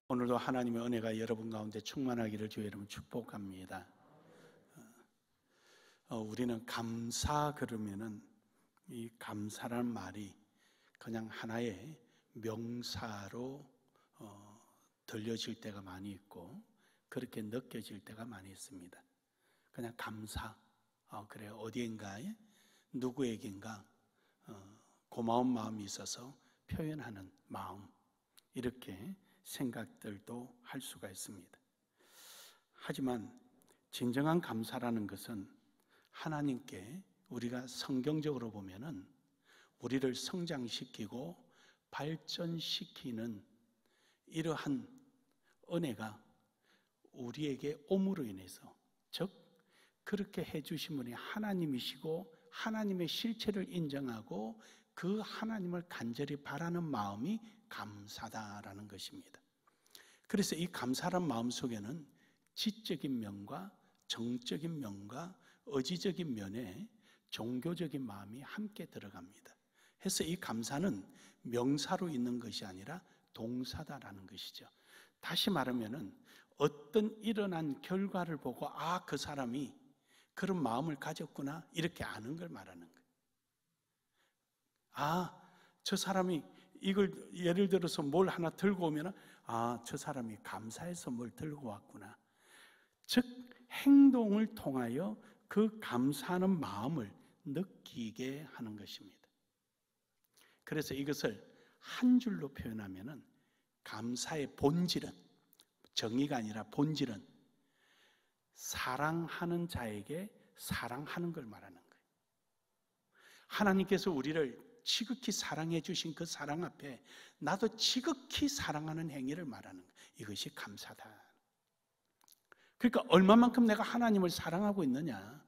오늘도 하나님의 은혜가 여러분 가운데 충만하기를 주의 이름으로 축복합니다. 우리는 감사 그러면은 이 감사라는 말이 그냥 하나의 명사로 들려질 때가 많이 있고 그렇게 느껴질 때가 많이 있습니다. 그냥 감사, 그래 어디인가에 누구에겐가 고마운 마음이 있어서 표현하는 마음, 이렇게 생각들도 할 수가 있습니다. 하지만 진정한 감사라는 것은 하나님께 우리가 성경적으로 보면은 우리를 성장시키고 발전시키는 이러한 은혜가 우리에게 옴으로 인해서, 즉 그렇게 해주신 분이 하나님이시고 하나님의 실체를 인정하고 그 하나님을 간절히 바라는 마음이 감사다라는 것입니다. 그래서 이 감사란 마음 속에는 지적인 면과 정적인 면과 의지적인 면에 종교적인 마음이 함께 들어갑니다. 해서 이 감사는 명사로 있는 것이 아니라 동사다라는 것이죠. 다시 말하면은 어떤 일어난 결과를 보고 그 사람이 그런 마음을 가졌구나 이렇게 아는 걸 말하는 거예요. 저 사람이 이걸 예를 들어서 뭘 하나 들고 오면 저 사람이 감사해서 뭘 들고 왔구나. 즉 행동을 통하여 그 감사하는 마음을 느끼게 하는 것입니다. 그래서 이것을 한 줄로 표현하면은 감사의 본질은, 정의가 아니라 본질은 사랑하는 자에게 사랑하는 걸 말하는 거예요. 하나님께서 우리를 지극히 사랑해 주신 그 사랑 앞에 나도 지극히 사랑하는 행위를 말하는 거예요. 이것이 감사다. 그러니까 얼마만큼 내가 하나님을 사랑하고 있느냐,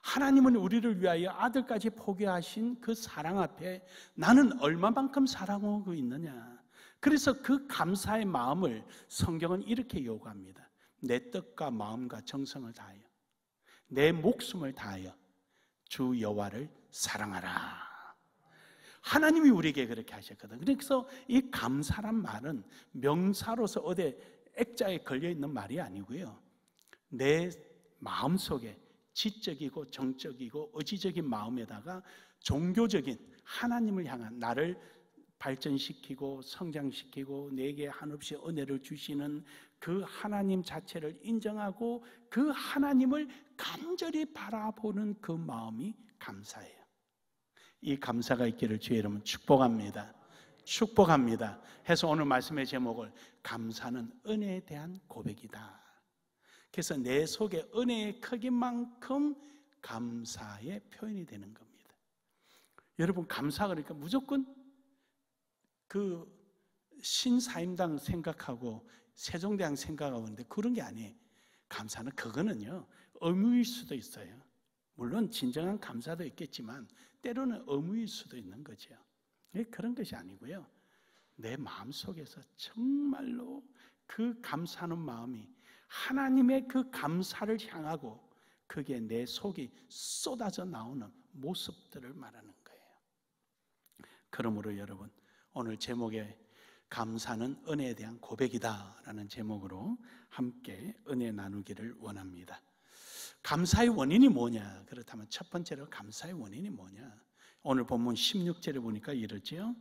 하나님은 우리를 위하여 아들까지 포기하신 그 사랑 앞에 나는 얼마만큼 사랑하고 있느냐. 그래서 그 감사의 마음을 성경은 이렇게 요구합니다. 내 뜻과 마음과 정성을 다하여 내 목숨을 다하여 주 여호와를 사랑하라. 하나님이 우리에게 그렇게 하셨거든. 그래서 이 감사란 말은 명사로서 어디 액자에 걸려있는 말이 아니고요, 내 마음속에 지적이고 정적이고 의지적인 마음에다가 종교적인 하나님을 향한, 나를 발전시키고 성장시키고 내게 한없이 은혜를 주시는 그 하나님 자체를 인정하고 그 하나님을 간절히 바라보는 그 마음이 감사예요. 이 감사가 있기를 주의 이름으로 축복합니다. 축복합니다. 해서 오늘 말씀의 제목을 감사는 은혜에 대한 고백이다. 그래서 내 속에 은혜의 크기만큼 감사의 표현이 되는 겁니다. 여러분, 감사 그러니까 무조건 그 신사임당 생각하고 세종대왕 생각하고 있는데 그런 게 아니에요. 감사는 그거는요 의무일 수도 있어요. 물론 진정한 감사도 있겠지만 때로는 의무일 수도 있는 거죠. 그런 것이 아니고요, 내 마음속에서 정말로 그 감사하는 마음이 하나님의 그 감사를 향하고 그게 내 속이 쏟아져 나오는 모습들을 말하는 거예요. 그러므로 여러분, 오늘 제목에 감사는 은혜에 대한 고백이다 라는 제목으로 함께 은혜 나누기를 원합니다. 감사의 원인이 뭐냐? 그렇다면 첫 번째로 감사의 원인이 뭐냐? 오늘 본문 16절에 보니까 이러지요.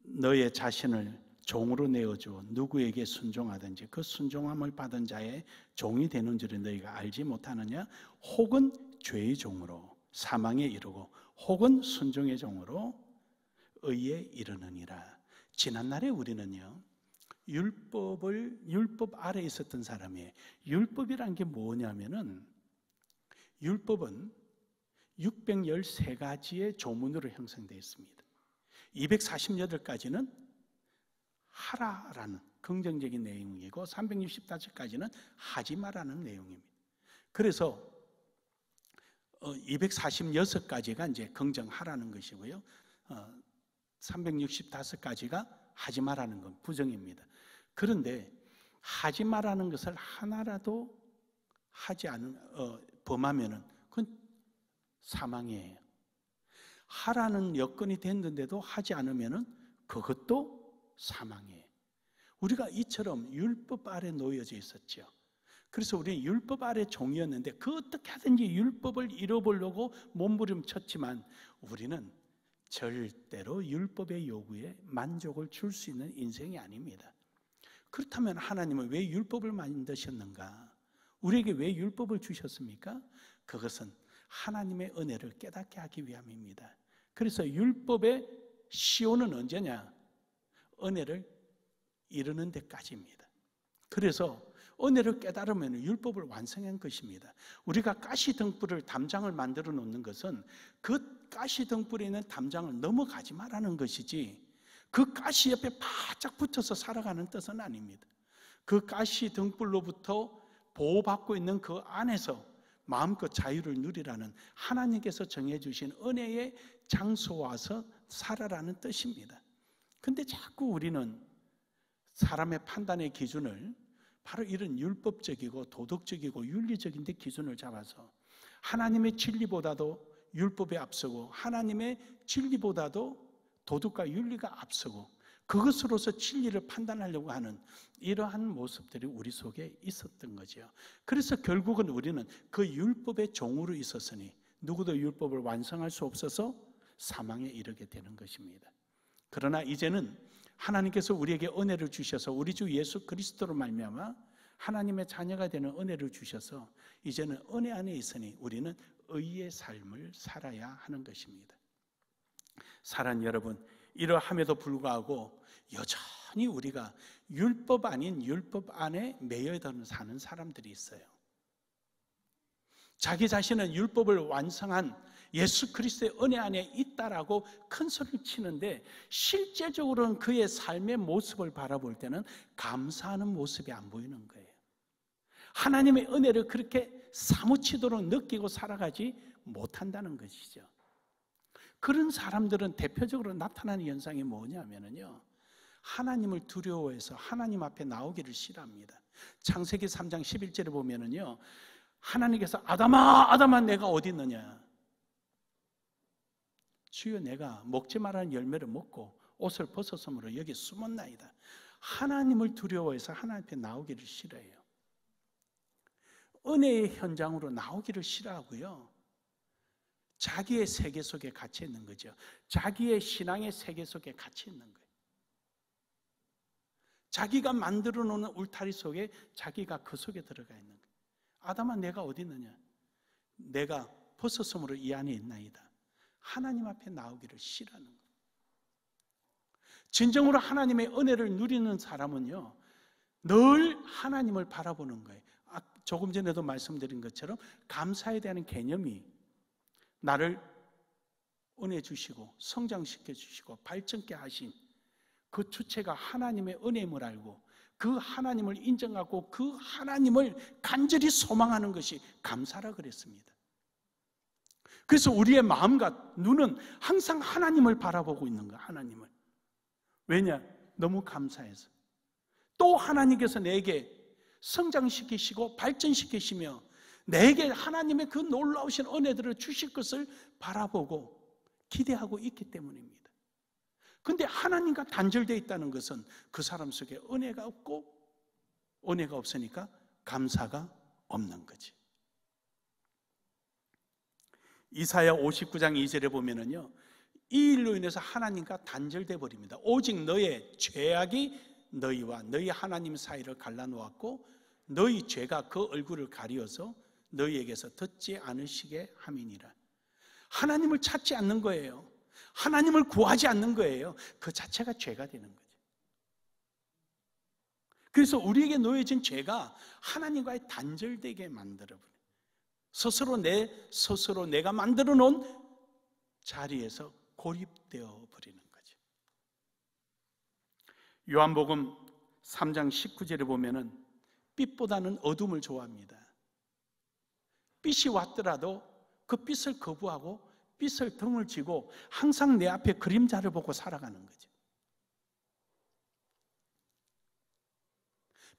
너의 자신을 종으로 내어주어 누구에게 순종하든지 그 순종함을 받은 자의 종이 되는 줄을 너희가 알지 못하느냐? 혹은 죄의 종으로 사망에 이르고 혹은 순종의 종으로 의에 이르느니라. 지난날에 우리는요, 율법 아래에 있었던 사람이에요. 율법이란 게 뭐냐면은, 율법은 613가지의 조문으로 형성되어 있습니다. 248가지는 하라라는 긍정적인 내용이고 365가지는 하지 마라는 내용입니다. 그래서 246가지가 이제 긍정하라는 것이고요, 365가지가 하지 마라는 건 부정입니다. 그런데 하지 마라는 것을 하나라도 하지 않은 범하면은 그건 사망이에요. 하라는 여건이 됐는데도 하지 않으면은 그것도 사망이에요. 우리가 이처럼 율법 아래 놓여져 있었죠. 그래서 우리는 율법 아래 종이었는데 그 어떻게 하든지 율법을 잃어보려고 몸부림쳤지만 우리는 절대로 율법의 요구에 만족을 줄 수 있는 인생이 아닙니다. 그렇다면 하나님은 왜 율법을 만드셨는가? 우리에게 왜 율법을 주셨습니까? 그것은 하나님의 은혜를 깨닫게 하기 위함입니다. 그래서 율법의 시효는 언제냐? 은혜를 이루는 데까지입니다. 그래서 은혜를 깨달으면 율법을 완성한 것입니다. 우리가 가시 등불을 담장을 만들어 놓는 것은 그 가시 등불에 있는 담장을 넘어가지 말라는 것이지 그 가시 옆에 바짝 붙어서 살아가는 뜻은 아닙니다. 그 가시 등불로부터 보호받고 있는 그 안에서 마음껏 자유를 누리라는 하나님께서 정해주신 은혜의 장소 와서 살아라는 뜻입니다. 근데 자꾸 우리는 사람의 판단의 기준을 바로 이런 율법적이고 도덕적이고 윤리적인 데 기준을 잡아서 하나님의 진리보다도 율법에 앞서고 하나님의 진리보다도 도덕과 윤리가 앞서고 그것으로서 진리를 판단하려고 하는 이러한 모습들이 우리 속에 있었던 거죠. 그래서 결국은 우리는 그 율법의 종으로 있었으니 누구도 율법을 완성할 수 없어서 사망에 이르게 되는 것입니다. 그러나 이제는 하나님께서 우리에게 은혜를 주셔서 우리 주 예수 그리스도로 말미암아 하나님의 자녀가 되는 은혜를 주셔서 이제는 은혜 안에 있으니 우리는 의의 삶을 살아야 하는 것입니다. 사랑하는 여러분, 이러함에도 불구하고 여전히 우리가 율법 아닌 율법 안에 매여들어 사는 사람들이 있어요. 자기 자신은 율법을 완성한 예수 그리스도의 은혜 안에 있다라고 큰 소리를 치는데 실제적으로는 그의 삶의 모습을 바라볼 때는 감사하는 모습이 안 보이는 거예요. 하나님의 은혜를 그렇게 사무치도록 느끼고 살아가지 못한다는 것이죠. 그런 사람들은 대표적으로 나타나는 현상이 뭐냐면요, 하나님을 두려워해서 하나님 앞에 나오기를 싫어합니다. 창세기 3장 11절에 보면은요, 하나님께서 아담아 아담아 내가 어디 있느냐, 주여 내가 먹지 말라는 열매를 먹고 옷을 벗었으므로 여기 숨었나이다. 하나님을 두려워해서 하나님 앞에 나오기를 싫어해요. 은혜의 현장으로 나오기를 싫어하고요, 자기의 세계 속에 갇혀 있는 거죠. 자기의 신앙의 세계 속에 갇혀 있는 거예요. 자기가 만들어 놓은 울타리 속에 자기가 그 속에 들어가 있는 거예요. 아담아 내가 어디 있느냐, 내가 벗었으므로 이 안에 있나이다. 하나님 앞에 나오기를 싫어하는 거예요. 진정으로 하나님의 은혜를 누리는 사람은요, 늘 하나님을 바라보는 거예요. 조금 전에도 말씀드린 것처럼 감사에 대한 개념이 나를 은혜 주시고 성장시켜 주시고 발전케 하신 그 주체가 하나님의 은혜임을 알고 그 하나님을 인정하고 그 하나님을 간절히 소망하는 것이 감사라 그랬습니다. 그래서 우리의 마음과 눈은 항상 하나님을 바라보고 있는 거야. 하나님을. 왜냐? 너무 감사해서. 또 하나님께서 내게 성장시키시고 발전시키시며 내게 하나님의 그 놀라우신 은혜들을 주실 것을 바라보고 기대하고 있기 때문입니다. 그런데 하나님과 단절되어 있다는 것은 그 사람 속에 은혜가 없고 은혜가 없으니까 감사가 없는 거지. 이사야 59장 2절에 보면은요, 이 일로 인해서 하나님과 단절돼 버립니다. 오직 너의 죄악이 너희와 너희 하나님 사이를 갈라놓았고 너희 죄가 그 얼굴을 가리어서 너희에게서 듣지 않으시게 함이니라. 하나님을 찾지 않는 거예요. 하나님을 구하지 않는 거예요. 그 자체가 죄가 되는 거죠. 그래서 우리에게 놓여진 죄가 하나님과의 단절되게 만들어버려요. 스스로 내가 만들어 놓은 자리에서 고립되어 버리는 거죠. 요한복음 3장 19절에 보면은 빛보다는 어둠을 좋아합니다. 빛이 왔더라도 그 빛을 거부하고 빛을 등을 지고 항상 내 앞에 그림자를 보고 살아가는 거죠.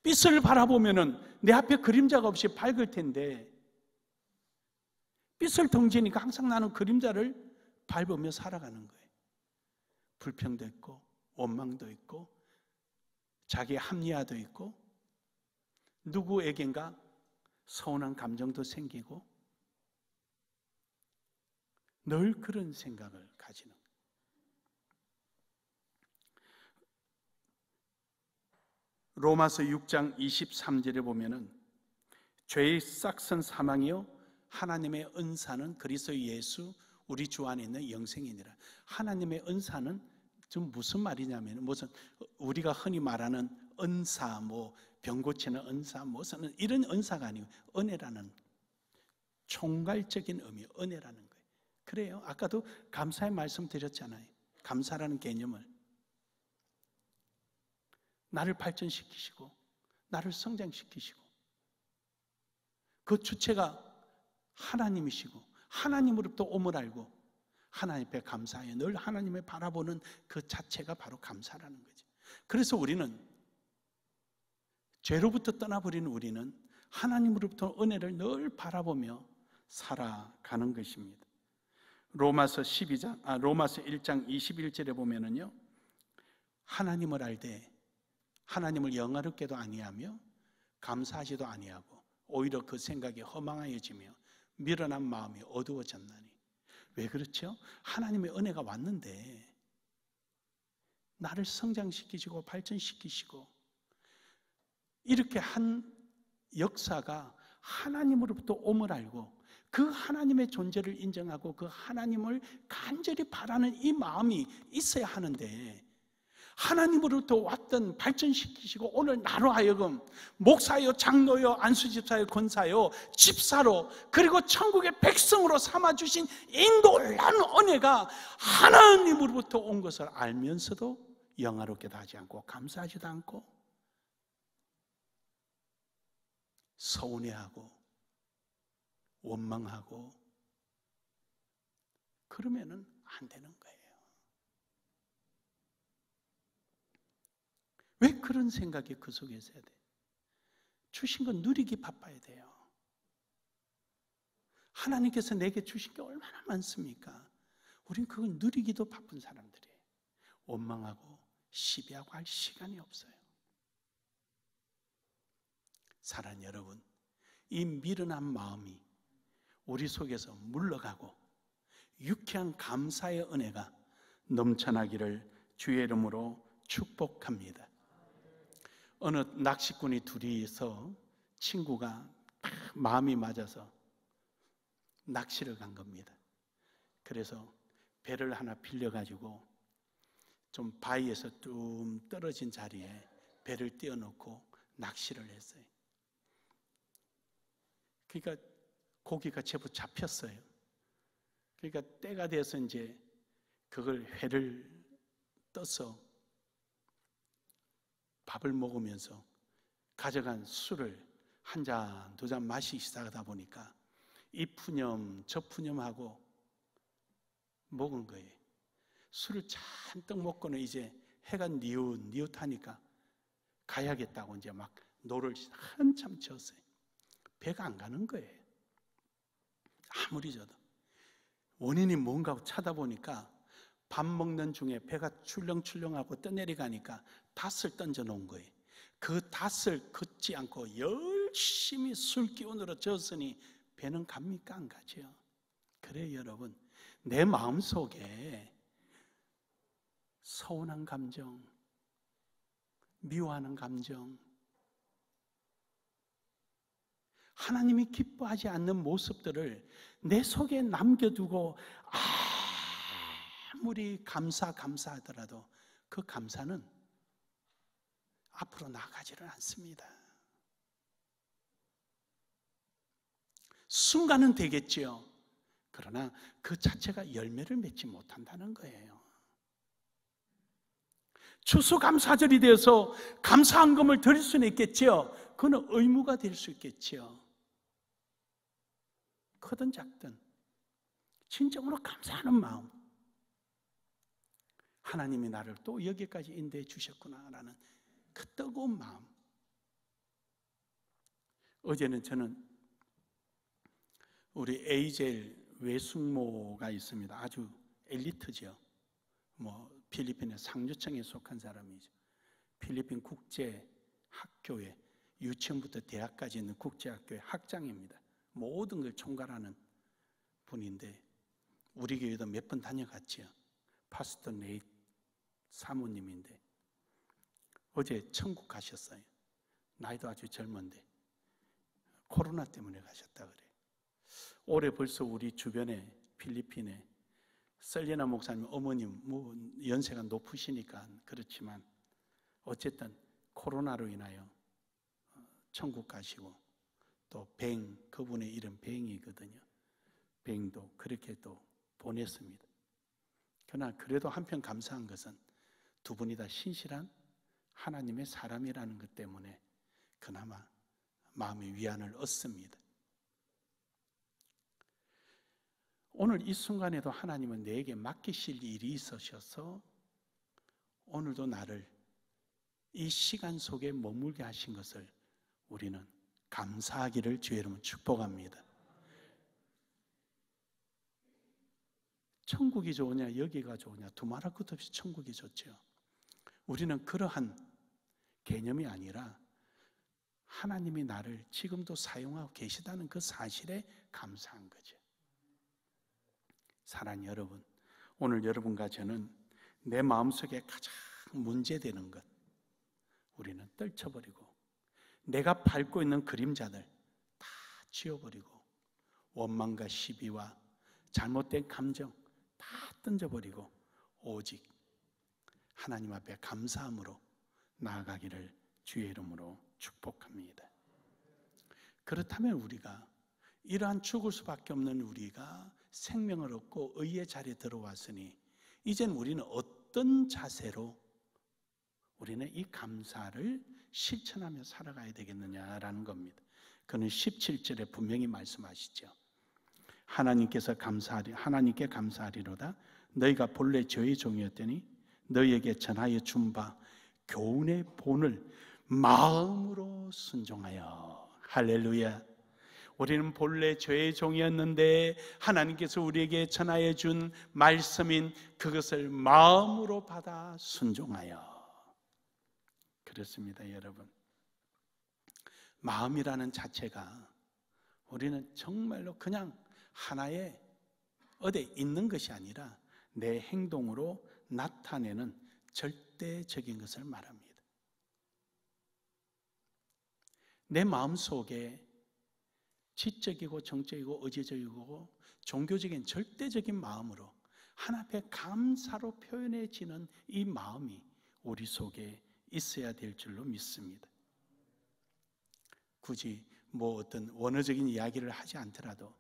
빛을 바라보면은 내 앞에 그림자가 없이 밝을 텐데 빛을 등지니까 항상 나는 그림자를 밟으며 살아가는 거예요. 불평도 있고 원망도 있고 자기 합리화도 있고 누구에겐가 서운한 감정도 생기고 늘 그런 생각을 가지는 거예요. 로마서 6장 23절에 보면은 죄의 싹선 사망이요 하나님의 은사는 그리스도 예수 우리 주 안에 있는 영생이니라. 하나님의 은사는 좀 무슨 말이냐면 무슨 우리가 흔히 말하는 은사, 뭐 병 고치는 은사, 무슨 이런 은사가 아니고 은혜라는 총괄적인 의미, 은혜라는 거예요. 그래요. 아까도 감사의 말씀 드렸잖아요. 감사라는 개념을 나를 발전시키시고 나를 성장시키시고 그 주체가 하나님이시고 하나님으로부터 옴을 알고 하나님 앞에 감사해 늘 하나님을 바라보는 그 자체가 바로 감사라는 거죠. 그래서 우리는 죄로부터 떠나버리는 우리는 하나님으로부터 은혜를 늘 바라보며 살아가는 것입니다. 로마서 1장 21절에 보면은요, 하나님을 알되 하나님을 영화롭게도 아니하며 감사하지도 아니하고 오히려 그 생각이 허망하여지며 미련한 마음이 어두워졌나니. 왜 그렇죠? 하나님의 은혜가 왔는데 나를 성장시키시고 발전시키시고 이렇게 한 역사가 하나님으로부터 옴을 알고 그 하나님의 존재를 인정하고 그 하나님을 간절히 바라는 이 마음이 있어야 하는데 하나님으로부터 왔던 발전시키시고 오늘 나로 하여금 목사요, 장로요, 안수집사요, 권사요, 집사로 그리고 천국의 백성으로 삼아주신 이 놀라운 은혜가 하나님으로부터 온 것을 알면서도 영화롭게도 하지 않고 감사하지도 않고 서운해하고 원망하고 그러면은 안 되는 거예요. 왜 그런 생각이 그 속에 있어야 돼? 주신 건 누리기 바빠야 돼요. 하나님께서 내게 주신 게 얼마나 많습니까? 우린 그걸 누리기도 바쁜 사람들이에요. 원망하고 시비하고 할 시간이 없어요. 사랑하는 여러분, 이 미련한 마음이 우리 속에서 물러가고 유쾌한 감사의 은혜가 넘쳐나기를 주의 이름으로 축복합니다. 어느 낚시꾼이 둘이서 친구가 마음이 맞아서 낚시를 간 겁니다. 그래서 배를 하나 빌려가지고 좀 바위에서 좀 떨어진 자리에 배를 띄워놓고 낚시를 했어요. 그러니까 고기가 제법 잡혔어요. 그러니까 때가 돼서 이제 그걸 회를 떠서 밥을 먹으면서 가져간 술을 한 잔, 두 잔 마시기 시작하다 보니까 이 푸념, 저 푸념하고 먹은 거예요. 술을 잔뜩 먹고는 이제 해가 뉘웃하니까 가야겠다고 이제 막 노를 한참 쳤어요. 배가 안 가는 거예요. 아무리 져도. 원인이 뭔가 찾아보니까 밥 먹는 중에 배가 출렁출렁하고 떠내려가니까 닷을 던져 놓은 거예요. 그 닷을 긋지 않고 열심히 술 기운으로 졌으니 배는 갑니까? 안 가죠. 그래요, 여러분. 내 마음속에 서운한 감정, 미워하는 감정, 하나님이 기뻐하지 않는 모습들을 내 속에 남겨두고 아무리 감사하더라도 그 감사는 앞으로 나가지를 않습니다. 순간은 되겠지요. 그러나 그 자체가 열매를 맺지 못한다는 거예요. 추수감사절이 되어서 감사한금을 드릴 수는 있겠지요. 그건 의무가 될 수 있겠지요. 크든 작든 진정으로 감사하는 마음, 하나님이 나를 또 여기까지 인도해 주셨구나라는 그 뜨거운 마음. 어제는 저는 우리 에이젤 외숙모가 있습니다. 아주 엘리트죠. 필리핀의 상류층에 속한 사람이죠. 필리핀 국제학교에 유치원부터 대학까지 있는 국제학교의 학장입니다. 모든 걸 총괄하는 분인데 우리 교회도 몇 번 다녀갔지요. 파스터 네이 사모님인데 어제 천국 가셨어요. 나이도 아주 젊은데 코로나 때문에 가셨다 그래. 올해 벌써 우리 주변에 필리핀에 셀리나 목사님 어머님 뭐 연세가 높으시니까 그렇지만 어쨌든 코로나로 인하여 천국 가시고 또 뱅, 그분의 이름 뱅이거든요. 뱅도 그렇게 또 보냈습니다. 그러나 그래도 한편 감사한 것은 두 분이 다 신실한 하나님의 사람이라는 것 때문에 그나마 마음의 위안을 얻습니다. 오늘 이 순간에도 하나님은 내게 맡기실 일이 있으셔서 오늘도 나를 이 시간 속에 머물게 하신 것을 우리는 감사하기를 주의 이름으로 축복합니다. 천국이 좋으냐 여기가 좋으냐 두말할 것도 없이 천국이 좋죠. 우리는 그러한 개념이 아니라 하나님이 나를 지금도 사용하고 계시다는 그 사실에 감사한 거죠. 사랑하는 여러분, 오늘 여러분과 저는 내 마음속에 가장 문제되는 것 우리는 떨쳐버리고 내가 밟고 있는 그림자들 다 지워버리고 원망과 시비와 잘못된 감정 다 던져버리고 오직 하나님 앞에 감사함으로 나아가기를 주의 이름으로 축복합니다. 그렇다면 우리가 이러한 죽을 수밖에 없는 우리가 생명을 얻고 의의 자리에 들어왔으니 이젠 우리는 어떤 자세로 우리는 이 감사를 실천하며 살아가야 되겠느냐라는 겁니다. 그는 17절에 분명히 말씀하시죠. 하나님께 감사하리로다. 너희가 본래 저의 종이었더니 너희에게 전하여 준 바 교훈의 본을 마음으로 순종하여. 할렐루야. 우리는 본래 저의 종이었는데 하나님께서 우리에게 전하여 준 말씀인 그것을 마음으로 받아 순종하여. 그렇습니다, 여러분. 마음이라는 자체가 우리는 정말로 그냥 하나의 어디에 있는 것이 아니라 내 행동으로 나타내는 절대적인 것을 말합니다. 내 마음속에 지적이고 정적이고 의지적이고 종교적인 절대적인 마음으로 하나님 앞에 감사로 표현해지는 이 마음이 우리 속에 있어야 될 줄로 믿습니다. 굳이 뭐 어떤 원어적인 이야기를 하지 않더라도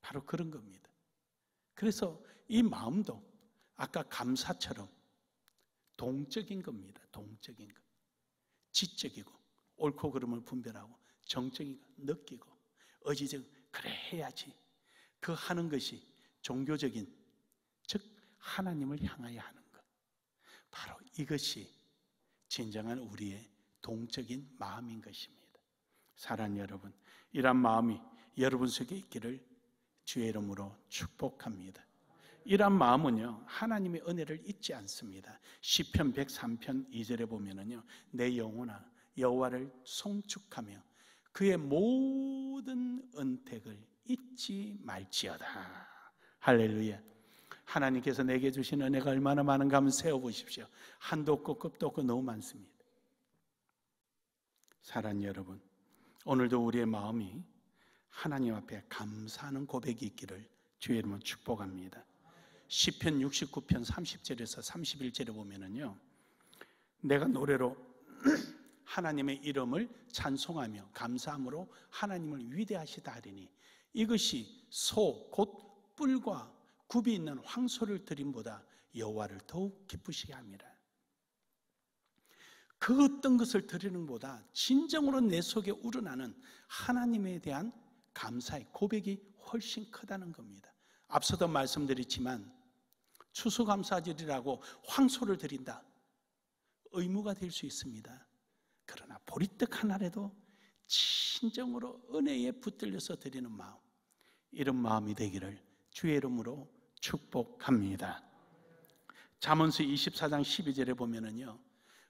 바로 그런 겁니다. 그래서 이 마음도 아까 감사처럼 동적인 겁니다. 동적인 것. 지적이고 옳고 그름을 분별하고 정적인 것 느끼고 의지적 그래 해야지 그 하는 것이 종교적인 즉 하나님을 향하여 하는 것. 바로 이것이 진정한 우리의 동적인 마음인 것입니다. 사랑하는 여러분, 이런 마음이 여러분 속에 있기를 주의 이름으로 축복합니다. 이런 마음은요 하나님의 은혜를 잊지 않습니다. 시편 103편 2절에 보면은요 내 영혼아 여호와를 송축하며 그의 모든 은택을 잊지 말지어다. 할렐루야. 하나님께서 내게 주신 은혜가 얼마나 많은가 한번 세어보십시오. 한도 없고 끝도 없고 너무 많습니다. 사랑하는 여러분, 오늘도 우리의 마음이 하나님 앞에 감사하는 고백이 있기를 주의 이름으로 축복합니다. 시편 69편 30절에서 31절에 보면은요 내가 노래로 하나님의 이름을 찬송하며 감사함으로 하나님을 위대하시다 하리니 이것이 소 곧 뿔과 굽이 있는 황소를 드림보다 여호와를 더욱 기쁘시게 합니다. 그 어떤 것을 드리는 것보다 진정으로 내 속에 우러나는 하나님에 대한 감사의 고백이 훨씬 크다는 겁니다. 앞서도 말씀드렸지만 추수감사절이라고 황소를 드린다. 의무가 될 수 있습니다. 그러나 보리떡 하나라도 진정으로 은혜에 붙들려서 드리는 마음, 이런 마음이 되기를 주의 이름으로 축복합니다. 잠언서 24장 12절에 보면은요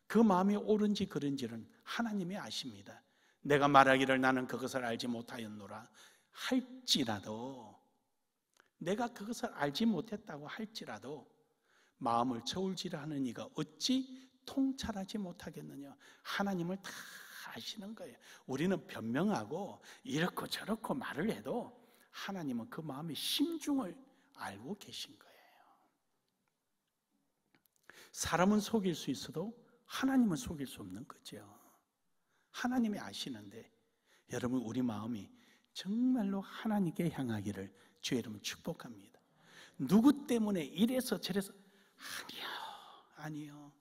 그 마음이 옳은지 그른지는 하나님이 아십니다. 내가 말하기를 나는 그것을 알지 못하였노라 할지라도, 내가 그것을 알지 못했다고 할지라도 마음을 저울질하는 이가 어찌 통찰하지 못하겠느냐. 하나님을 다 아시는 거예요. 우리는 변명하고 이렇고 저렇고 말을 해도 하나님은 그 마음의 심중을 알고 계신 거예요. 사람은 속일 수 있어도 하나님은 속일 수 없는 거죠. 하나님이 아시는데 여러분, 우리 마음이 정말로 하나님께 향하기를 주의 이름으로 축복합니다. 누구 때문에 이래서 저래서 아니요.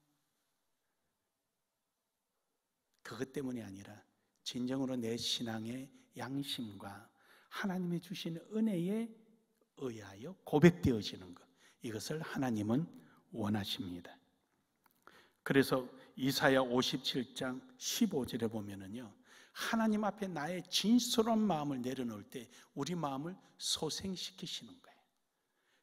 그것 때문이 아니라 진정으로 내 신앙의 양심과 하나님이 주신 은혜에 의하여 고백되어지는 것, 이것을 하나님은 원하십니다. 그래서 이사야 57장 15절에 보면은요, 하나님 앞에 나의 진솔한 마음을 내려놓을 때 우리 마음을 소생시키시는 거예요.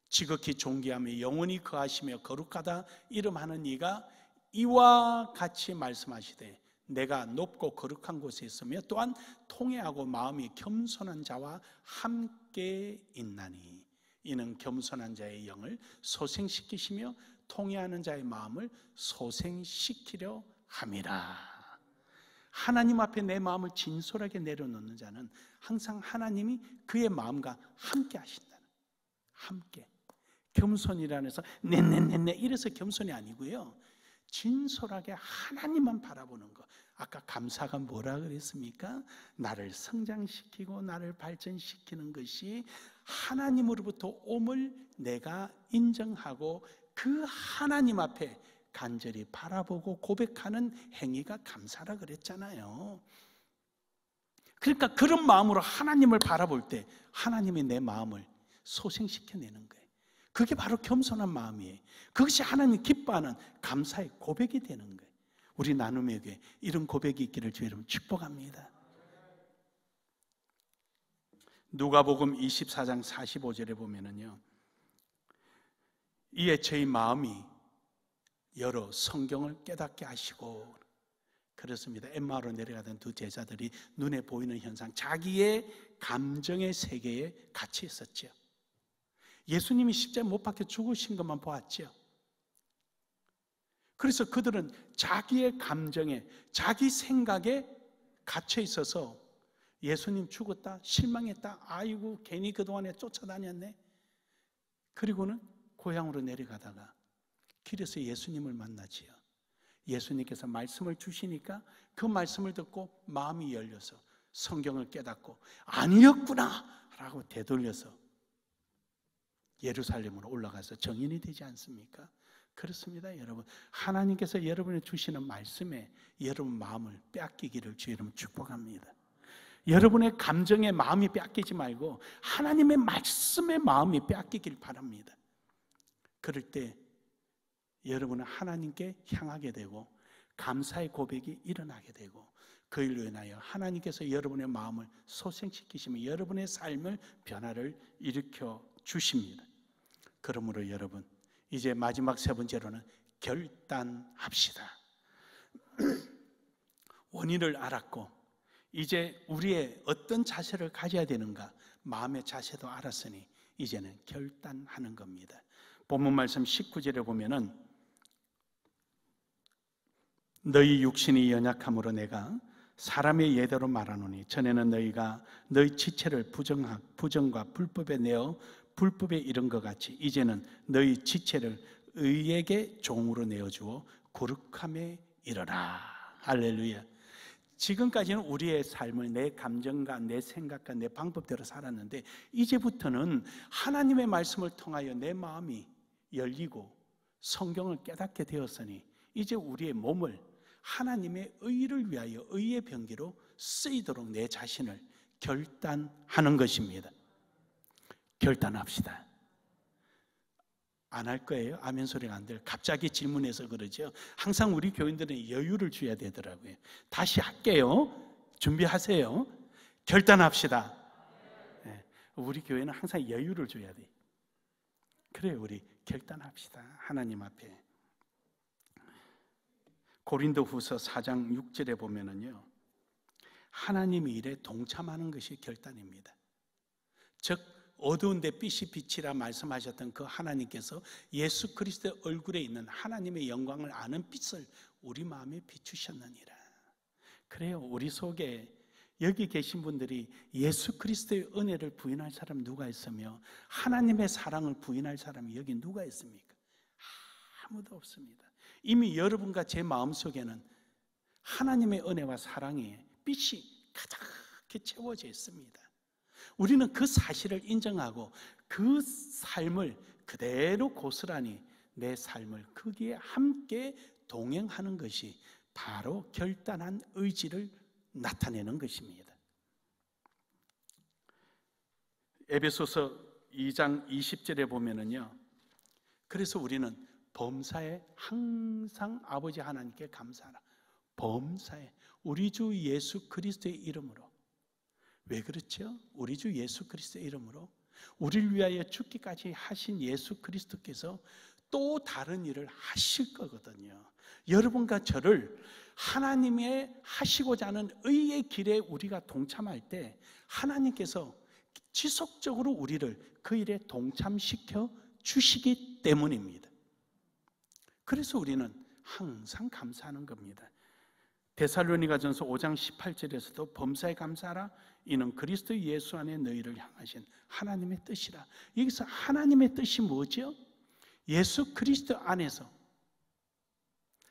지극히 존귀하며 영원히 거하시며 거룩하다 이름하는 이가 이와 같이 말씀하시되 내가 높고 거룩한 곳에 있으며 또한 통회하고 마음이 겸손한 자와 함께 있나니 이는 겸손한 자의 영을 소생시키시며 통회하는 자의 마음을 소생시키려 함이라. 하나님 앞에 내 마음을 진솔하게 내려놓는 자는 항상 하나님이 그의 마음과 함께 하신다는, 함께. 겸손이라는 해서 네네네네 이래서 겸손이 아니고요, 진솔하게 하나님만 바라보는 것. 아까 감사가 뭐라 그랬습니까? 나를 성장시키고 나를 발전시키는 것이 하나님으로부터 옴을 내가 인정하고 그 하나님 앞에 간절히 바라보고 고백하는 행위가 감사라 그랬잖아요. 그러니까 그런 마음으로 하나님을 바라볼 때 하나님이 내 마음을 소생시켜내는 거예요. 그게 바로 겸손한 마음이에요. 그것이 하나님 기뻐하는 감사의 고백이 되는 거예요. 우리 나눔의 교회 이런 고백이 있기를 주의 이름으로 축복합니다. 누가복음 24장 45절에 보면은요, 이에 저희 마음이 여러 성경을 깨닫게 하시고, 그렇습니다. 엠마오로 내려가던 두 제자들이 눈에 보이는 현상, 자기의 감정의 세계에 갇혀 있었죠. 예수님이 십자가에 못 박혀 죽으신 것만 보았죠. 그래서 그들은 자기의 감정에, 자기 생각에 갇혀 있어서 예수님 죽었다, 실망했다, 아이고 괜히 그동안에 쫓아다녔네. 그리고는 고향으로 내려가다가 길에서 예수님을 만나지요. 예수님께서 말씀을 주시니까 그 말씀을 듣고 마음이 열려서 성경을 깨닫고 아니었구나 라고 되돌려서 예루살렘으로 올라가서 정인이 되지 않습니까? 그렇습니다, 여러분. 하나님께서 여러분이 주시는 말씀에 여러분 마음을 빼앗기기를 주의 이름으로 축복합니다. 여러분의 감정의 마음이 빼앗기지 말고 하나님의 말씀의 마음이 빼앗기길 바랍니다. 그럴 때 여러분은 하나님께 향하게 되고 감사의 고백이 일어나게 되고 그 일로 인하여 하나님께서 여러분의 마음을 소생시키시며 여러분의 삶을 변화를 일으켜 주십니다. 그러므로 여러분, 이제 마지막 세 번째로는 결단합시다. 원인을 알았고 이제 우리의 어떤 자세를 가져야 되는가, 마음의 자세도 알았으니 이제는 결단하는 겁니다. 본문 말씀 19절에 보면은 너희 육신이 연약함으로 내가 사람의 예대로 말하노니 전에는 너희가 너희 지체를 부정과 불법에 내어 불법에 이른 것 같이 이제는 너희 지체를 의에게 종으로 내어주어 거룩함에 이르라. 할렐루야. 지금까지는 우리의 삶을 내 감정과 내 생각과 내 방법대로 살았는데 이제부터는 하나님의 말씀을 통하여 내 마음이 열리고 성경을 깨닫게 되었으니 이제 우리의 몸을 하나님의 의를 위하여 의의 병기로 쓰이도록 내 자신을 결단하는 것입니다. 결단합시다. 안 할 거예요? 아멘 소리가 안 돼요. 갑자기 질문해서 그러죠. 항상 우리 교인들은 여유를 줘야 되더라고요. 다시 할게요. 준비하세요. 결단합시다. 네. 우리 교회는 항상 여유를 줘야 돼. 그래요, 우리 결단합시다. 하나님 앞에. 고린도후서 4장 6절에 보면은요, 하나님의 일에 동참하는 것이 결단입니다. 즉 어두운 데 빛이 빛이라 말씀하셨던 그 하나님께서 예수 그리스도의 얼굴에 있는 하나님의 영광을 아는 빛을 우리 마음에 비추셨느니라. 그래요, 우리 속에 여기 계신 분들이 예수 그리스도의 은혜를 부인할 사람 누가 있으며 하나님의 사랑을 부인할 사람이 여기 누가 있습니까? 아무도 없습니다. 이미 여러분과 제 마음속에는 하나님의 은혜와 사랑의 빛이 가득히 채워져 있습니다. 우리는 그 사실을 인정하고 그 삶을 그대로 고스란히 내 삶을 거기에 함께 동행하는 것이 바로 결단한 의지를 나타내는 것입니다. 에베소서 2장 20절에 보면은요, 그래서 우리는 범사에 항상 아버지 하나님께 감사하라. 범사에 우리 주 예수 그리스도의 이름으로. 왜 그렇죠? 우리 주 예수 그리스도의 이름으로 우리를 위하여 죽기까지 하신 예수 그리스도께서 또 다른 일을 하실 거거든요. 여러분과 저를 하나님의 하시고자 하는 의의 길에 우리가 동참할 때 하나님께서 지속적으로 우리를 그 일에 동참시켜 주시기 때문입니다. 그래서 우리는 항상 감사하는 겁니다. 데살로니가전서 5장 18절에서도 범사에 감사하라. 이는 그리스도 예수 안에 너희를 향하신 하나님의 뜻이라. 여기서 하나님의 뜻이 뭐죠? 예수 그리스도 안에서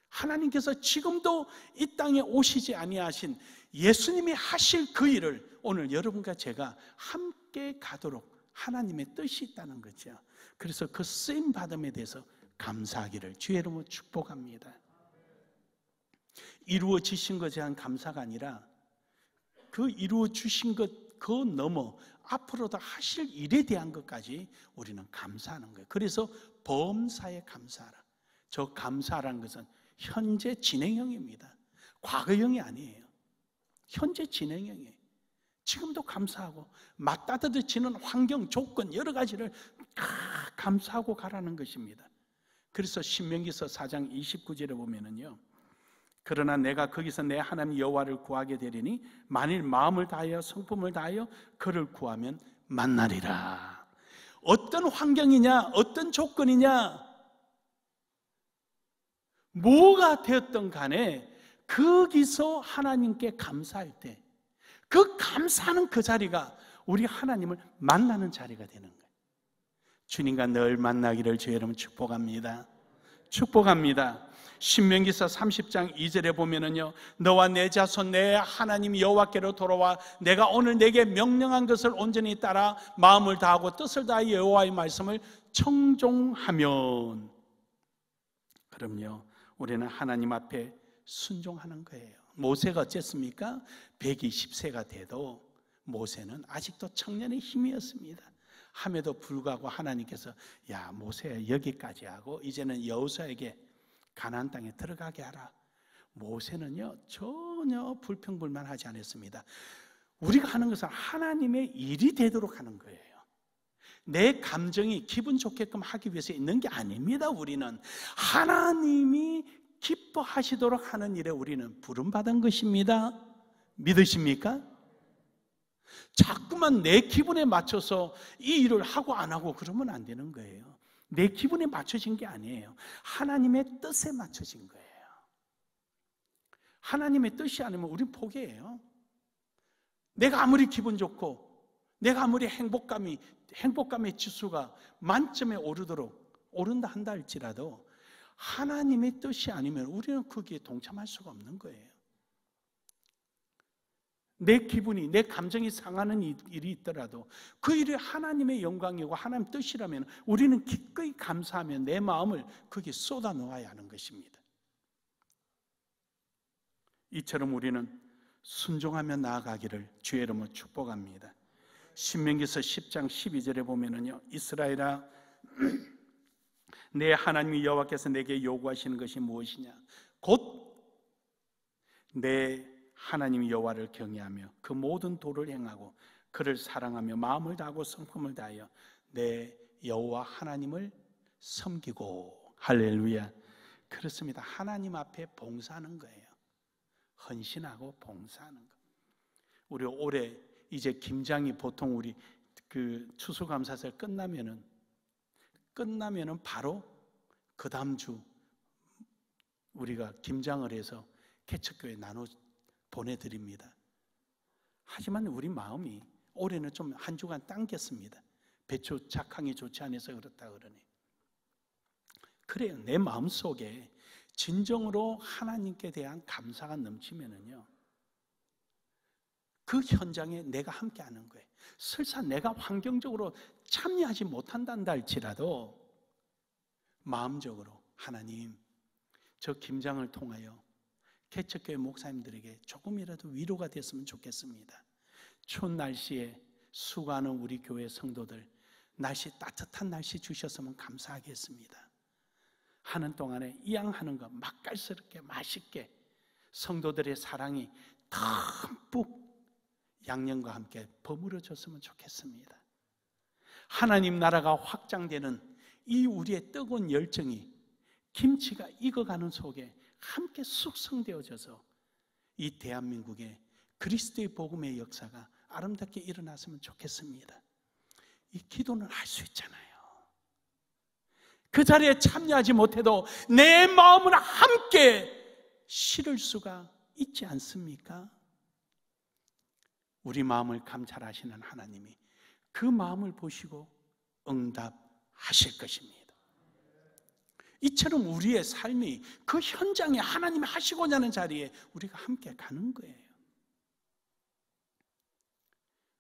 하나님께서 지금도 이 땅에 오시지 아니하신 예수님이 하실 그 일을 오늘 여러분과 제가 함께 가도록 하나님의 뜻이 있다는 거죠. 그래서 그 쓰임 받음에 대해서 감사하기를 주의 이름으로 축복합니다. 이루어지신 것에 대한 감사가 아니라 그 이루어주신 것 그 넘어 앞으로도 하실 일에 대한 것까지 우리는 감사하는 거예요. 그래서 범사에 감사하라. 저 감사라는 것은 현재 진행형입니다. 과거형이 아니에요. 현재 진행형이에요. 지금도 감사하고 맞닥뜨려지는 환경, 조건 여러 가지를 감사하고 가라는 것입니다. 그래서 신명기서 4장 29절에 보면은요, 그러나 내가 거기서 내 하나님 여호와를 구하게 되리니 만일 마음을 다하여 성품을 다하여 그를 구하면 만나리라. 어떤 환경이냐, 어떤 조건이냐, 뭐가 되었던 간에 거기서 하나님께 감사할 때 그 감사하는 그 자리가 우리 하나님을 만나는 자리가 되는 거예요. 주님과 늘 만나기를 주의 이름으로 축복합니다. 축복합니다. 신명기서 30장 2절에 보면은요, 너와 내 자손 내 하나님 여호와께로 돌아와 내가 오늘 내게 명령한 것을 온전히 따라 마음을 다하고 뜻을 다하여 여호와의 말씀을 청종하면, 그럼요, 우리는 하나님 앞에 순종하는 거예요. 모세가 어쨌습니까? 120세가 돼도 모세는 아직도 청년의 힘이었습니다. 함에도 불구하고 하나님께서 야 모세야 여기까지 하고 이제는 여호수아에게 가나안 땅에 들어가게 하라. 모세는요 전혀 불평불만하지 않았습니다. 우리가 하는 것은 하나님의 일이 되도록 하는 거예요. 내 감정이 기분 좋게끔 하기 위해서 있는 게 아닙니다. 우리는 하나님이 기뻐하시도록 하는 일에 우리는 부름받은 것입니다. 믿으십니까? 자꾸만 내 기분에 맞춰서 이 일을 하고 안 하고 그러면 안 되는 거예요. 내 기분에 맞춰진 게 아니에요. 하나님의 뜻에 맞춰진 거예요. 하나님의 뜻이 아니면 우린 포기해요. 내가 아무리 기분 좋고 내가 아무리 행복감의 지수가 만점에 오른다 한다 할지라도 하나님의 뜻이 아니면 우리는 거기에 동참할 수가 없는 거예요. 내 기분이, 내 감정이 상하는 일이 있더라도 그 일이 하나님의 영광이고 하나님의 뜻이라면 우리는 기꺼이 감사하며 내 마음을 거기에 쏟아 놓아야 하는 것입니다. 이처럼 우리는 순종하며 나아가기를 주의 이름으로 축복합니다. 신명기서 10장 12절에 보면은요, 이스라엘아 내 하나님 여호와께서 내게 요구하시는 것이 무엇이냐? 곧 내 하나님 여호와를 경외하며 그 모든 도를 행하고 그를 사랑하며 마음을 다하고 성품을 다하여 내 여호와 하나님을 섬기고. 할렐루야. 그렇습니다. 하나님 앞에 봉사하는 거예요. 헌신하고 봉사하는 거. 우리 올해 이제 김장이 보통 우리 그 추수감사절 끝나면은 바로 그 다음 주 우리가 김장을 해서 개척교회에 나눠 보내드립니다. 하지만 우리 마음이 올해는 좀 한 주간 당겼습니다. 배추 작황이 좋지 않아서 그렇다 그러니. 그래요. 내 마음속에 진정으로 하나님께 대한 감사가 넘치면은요, 그 현장에 내가 함께하는 거예요. 설사 내가 환경적으로 참여하지 못한다 할지라도 마음적으로 하나님, 저 김장을 통하여 개척교회 목사님들에게 조금이라도 위로가 됐으면 좋겠습니다. 추운 날씨에 수고하는 우리 교회 성도들, 날씨 따뜻한 날씨 주셨으면 감사하겠습니다 하는 동안에 이양하는 거 맛깔스럽게 맛있게 성도들의 사랑이 듬뿍 양념과 함께 버무려졌으면 좋겠습니다. 하나님 나라가 확장되는 이 우리의 뜨거운 열정이 김치가 익어가는 속에 함께 숙성되어져서 이 대한민국에 그리스도의 복음의 역사가 아름답게 일어났으면 좋겠습니다. 이 기도는 할 수 있잖아요. 그 자리에 참여하지 못해도 내 마음을 함께 실을 수가 있지 않습니까? 우리 마음을 감찰하시는 하나님이 그 마음을 보시고 응답하실 것입니다. 이처럼 우리의 삶이 그 현장에 하나님이 하시고자 하는 자리에 우리가 함께 가는 거예요.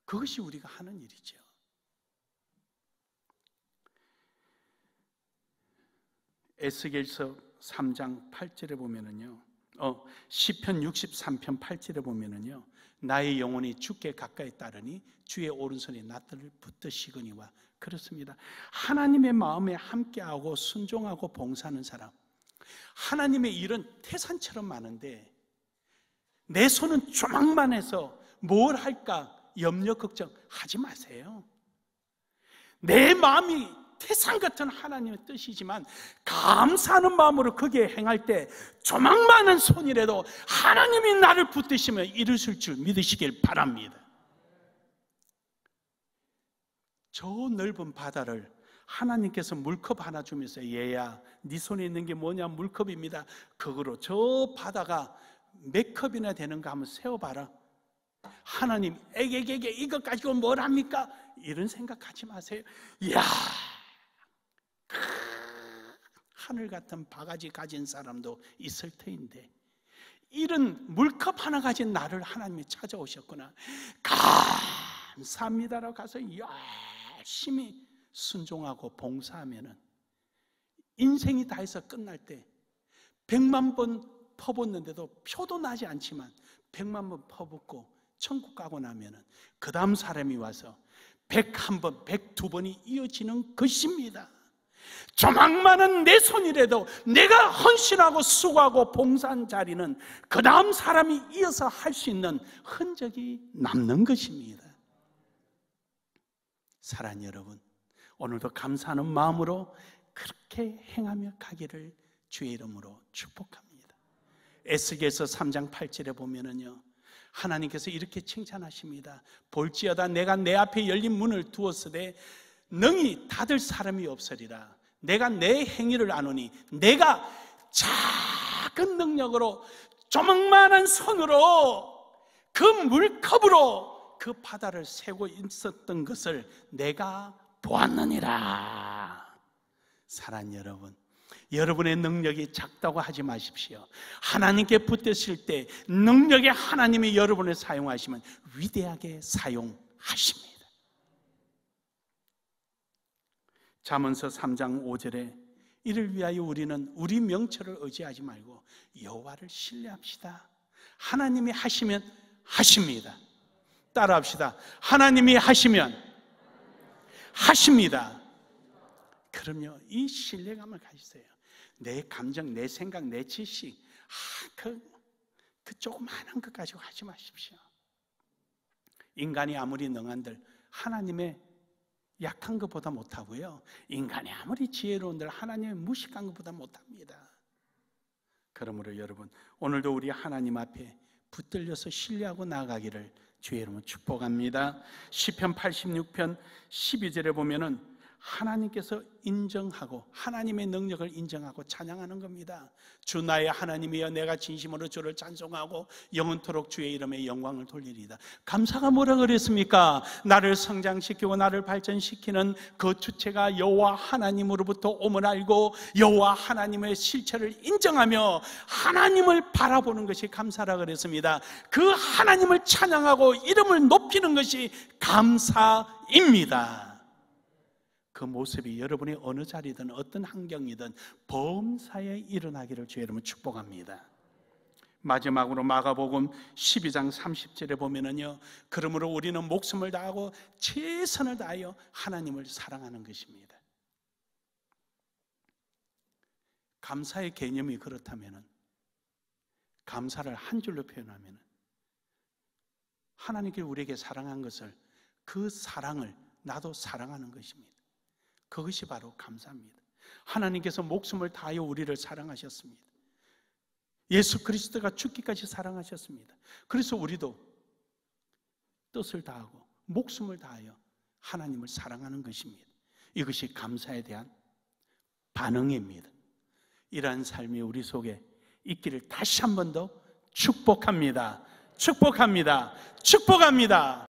그것이 우리가 하는 일이죠. 에스겔서 3장 8절에 보면은요, 시편 63편 8절에 보면은요, 나의 영혼이 주께 가까이 따르니 주의 오른손이 나를 붙드시거니와. 그렇습니다. 하나님의 마음에 함께하고 순종하고 봉사하는 사람, 하나님의 일은 태산처럼 많은데 내 손은 조망만해서 뭘 할까 염려 걱정하지 마세요. 내 마음이 태산 같은 하나님의 뜻이지만 감사하는 마음으로 거기에 행할 때 조망만한 손이라도 하나님이 나를 붙드시면 이루실 줄 믿으시길 바랍니다. 저 넓은 바다를 하나님께서 물컵 하나 주면서, 얘야 네 손에 있는 게 뭐냐? 물컵입니다. 그거로 저 바다가 몇 컵이나 되는가 한번 세어봐라. 하나님 에게게게 이것 가지고 뭘 합니까? 이런 생각하지 마세요. 이야, 하늘 같은 바가지 가진 사람도 있을 터인데 이런 물컵 하나 가진 나를 하나님이 찾아오셨구나, 감사합니다라고 가서 열심히 순종하고 봉사하면은 인생이 다 해서 끝날 때 100만 번 퍼붓는데도 표도 나지 않지만 100만 번 퍼붓고 천국 가고 나면은 그 다음 사람이 와서 101번, 102번이 이어지는 것입니다. 조망만은 내 손이라도 내가 헌신하고 수고하고 봉사한 자리는 그 다음 사람이 이어서 할 수 있는 흔적이 남는 것입니다. 사랑하는 여러분, 오늘도 감사하는 마음으로 그렇게 행하며 가기를 주의 이름으로 축복합니다. 에스겔서 3장 8절에 보면은요, 하나님께서 이렇게 칭찬하십니다. 볼지어다 내가 내 앞에 열린 문을 두었으되 능히 닫을 사람이 없으리라. 내가 내 행위를 아노니 내가 작은 능력으로 조망만한 손으로 그 물컵으로 그 바다를 세고 있었던 것을 내가 보았느니라. 사랑하는 여러분, 여러분의 능력이 작다고 하지 마십시오. 하나님께 붙드실 때 능력의 하나님이 여러분을 사용하시면 위대하게 사용하십니다. 잠언서 3장 5절에 이를 위하여 우리는 우리 명철을 의지하지 말고 여호와를 신뢰합시다. 하나님이 하시면 하십니다. 따라합시다. 하나님이 하시면 하십니다. 그럼요, 이 신뢰감을 가지세요. 내 감정, 내 생각, 내 지식, 그 조그마한 것 가지고 하지 마십시오. 인간이 아무리 능한들 하나님의 약한 것보다 못하고요, 인간이 아무리 지혜로운들 하나님의 무식한 것보다 못합니다. 그러므로 여러분, 오늘도 우리 하나님 앞에 붙들려서 신뢰하고 나아가기를 주의 이름으로 축복합니다. 시편 86편 12절에 보면은 하나님께서 인정하고 하나님의 능력을 인정하고 찬양하는 겁니다. 주 나의 하나님이여 내가 진심으로 주를 찬송하고 영원토록 주의 이름에 영광을 돌리리이다. 감사가 뭐라 그랬습니까? 나를 성장시키고 나를 발전시키는 그 주체가 여호와 하나님으로부터 옴을 알고 여호와 하나님의 실체를 인정하며 하나님을 바라보는 것이 감사라 그랬습니다. 그 하나님을 찬양하고 이름을 높이는 것이 감사입니다. 그 모습이 여러분이 어느 자리든 어떤 환경이든 범사에 일어나기를 주의 이름으로 축복합니다. 마지막으로 마가복음 12장 30절에 보면은요, 그러므로 우리는 목숨을 다하고 최선을 다하여 하나님을 사랑하는 것입니다. 감사의 개념이 그렇다면은, 감사를 한 줄로 표현하면은 하나님께 우리에게 사랑한 것을, 그 사랑을 나도 사랑하는 것입니다. 그것이 바로 감사입니다. 하나님께서 목숨을 다하여 우리를 사랑하셨습니다. 예수 그리스도가 죽기까지 사랑하셨습니다. 그래서 우리도 뜻을 다하고 목숨을 다하여 하나님을 사랑하는 것입니다. 이것이 감사에 대한 반응입니다. 이러한 삶이 우리 속에 있기를 다시 한 번 더 축복합니다. 축복합니다. 축복합니다.